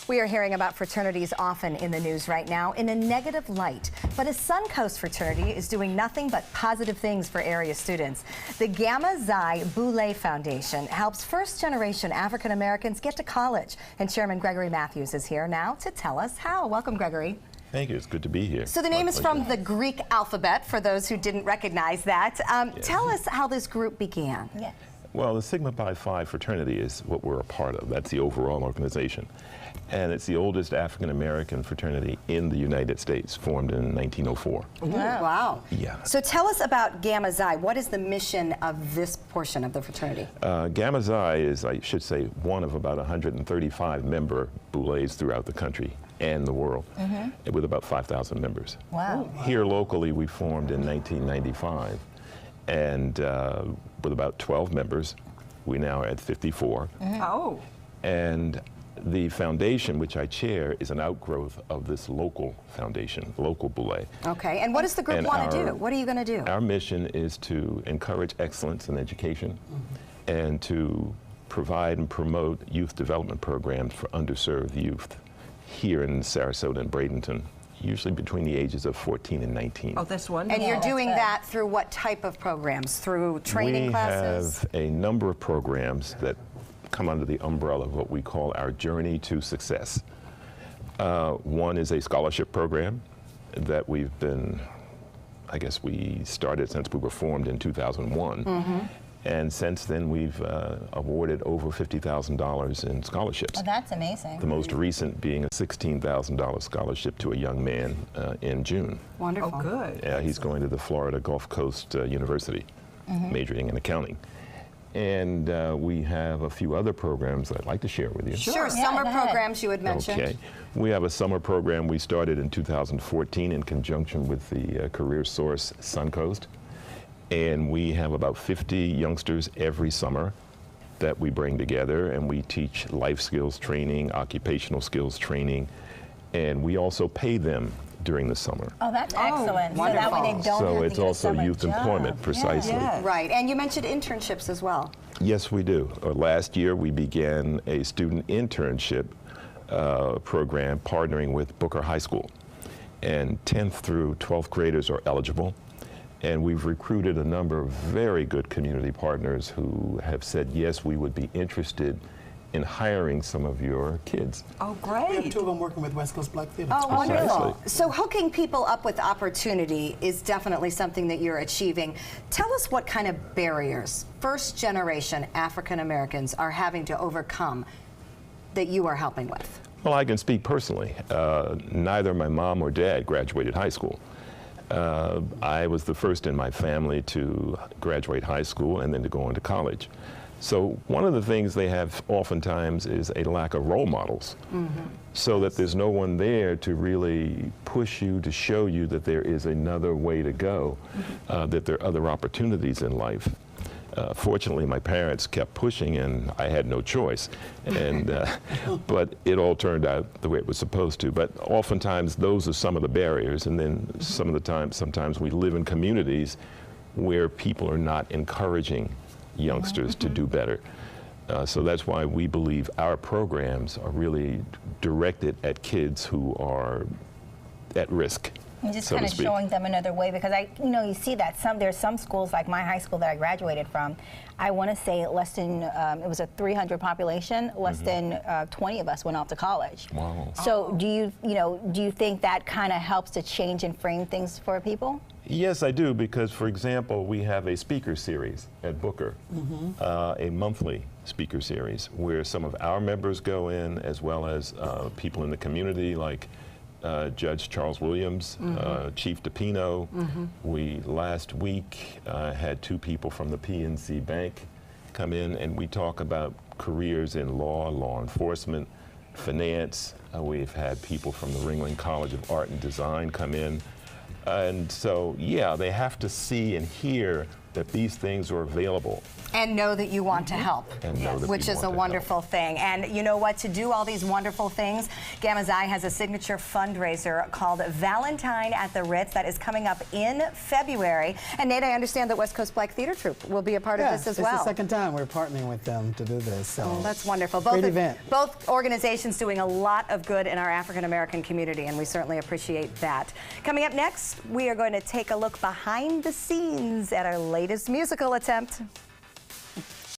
We are hearing about fraternities often in the news right now in a negative light, but a Suncoast fraternity is doing nothing but positive things for area students. The Gamma Xi Boule Foundation helps first-generation African Americans get to college, and Chairman Gregory Matthews is here now to tell us how. Welcome, Gregory. Thank you. It's good to be here. So the name is from the Greek alphabet, for those who didn't recognize that. Yes. Tell us how this group began. Yeah. Well, the Sigma Pi Phi fraternity is what we're a part of. That's the overall organization. And it's the oldest African American fraternity in the United States, formed in 1904. Wow. Yeah. So tell us about Gamma Xi. What is the mission of this portion of the fraternity? Gamma Xi is, I should say, one of about 135 member Boules throughout the country and the world, with about 5,000 members. Wow. Here locally, we formed in 1995, and with about 12 members, we now are at 54. Oh. And the foundation, which I chair, is an outgrowth of this local foundation, local Boule. Okay, and what does the group And want to do? What are you going to do? Our mission is to encourage excellence in education and to provide and promote youth development programs for underserved youth here in Sarasota and Bradenton, usually between the ages of 14 and 19. Oh, that's wonderful. And you're doing That's that through what type of programs? Through training classes? We have a number of programs that come under the umbrella of what we call our Journey to Success. One is a scholarship program that we've been, I guess we started since we were formed in 2001. And since then, we've awarded over $50,000 in scholarships. Oh, that's amazing. The most recent being a $16,000 scholarship to a young man in June. Wonderful. Oh, good. He's going to the Florida Gulf Coast University, majoring in accounting. And we have a few other programs that I'd like to share with you. Sure, Yeah, summer go ahead. programs you had mentioned. Okay. We have a summer program we started in 2014 in conjunction with the Career Source Suncoast. And we have about 50 youngsters every summer that we bring together, and we teach life skills training, occupational skills training, and we also pay them during the summer. Oh, that's excellent. So that way they wonderful. don't So have to it's get a also summer youth job. employment, precisely. Yeah. Right, and you mentioned internships as well. Yes, we do. Last year, we began a student internship program partnering with Booker High School. And 10th through 12th graders are eligible. And we've recruited a number of very good community partners who have said, yes, we would be interested in hiring some of your kids. Oh, We have great. two of them working with West Coast Black Theater. Oh, wonderful. Precisely. So hooking people up with opportunity is definitely something that you're achieving. Tell us what kind of barriers first-generation African Americans are having to overcome that you are helping with. Well, I can speak personally. Neither my mom or dad graduated high school. I was the first in my family to graduate high school and then to go on to college. So one of the things they have oftentimes is a lack of role models, so that there's no one there to really push you, to show you that there is another way to go, that there are other opportunities in life. Fortunately, my parents kept pushing, and I had no choice. And but it all turned out the way it was supposed to. But oftentimes, those are some of the barriers. And then some of the time, sometimes we live in communities where people are not encouraging youngsters to do better. So that's why we believe our programs are really directed at kids who are at risk. And just so kind to of speak. showing them another way, because you see that there's some schools like my high school that I graduated from. I want to say less than it was a 300 population. Less than 20 of us went off to college. Wow. So do you think that kind of helps to change and frame things for people? Yes, I do, because, for example, we have a speaker series at Booker, a monthly speaker series, where some of our members go in, as well as people in the community, like Judge Charles Williams, Chief DePino. We, last week, had two people from the PNC Bank come in, and we talk about careers in law, law enforcement, finance. We've had people from the Ringling College of Art and Design come in. And so, yeah, they have to see and hear that these things are available. And know that you want to help, And know that which we is want a to wonderful thing. And you know what? To do all these wonderful things, Gamma Xi has a signature fundraiser called Valentine at the Ritz that is coming up in February. And Nate, I understand that West Coast Black Theater Troupe will be a part of this as well. It's the second time we're partnering with them to do this. So Oh, that's wonderful. Great event. Both organizations doing a lot of good in our African American community, and we certainly appreciate that. Coming up next, we are going to take a look behind the scenes at our latest musical attempt.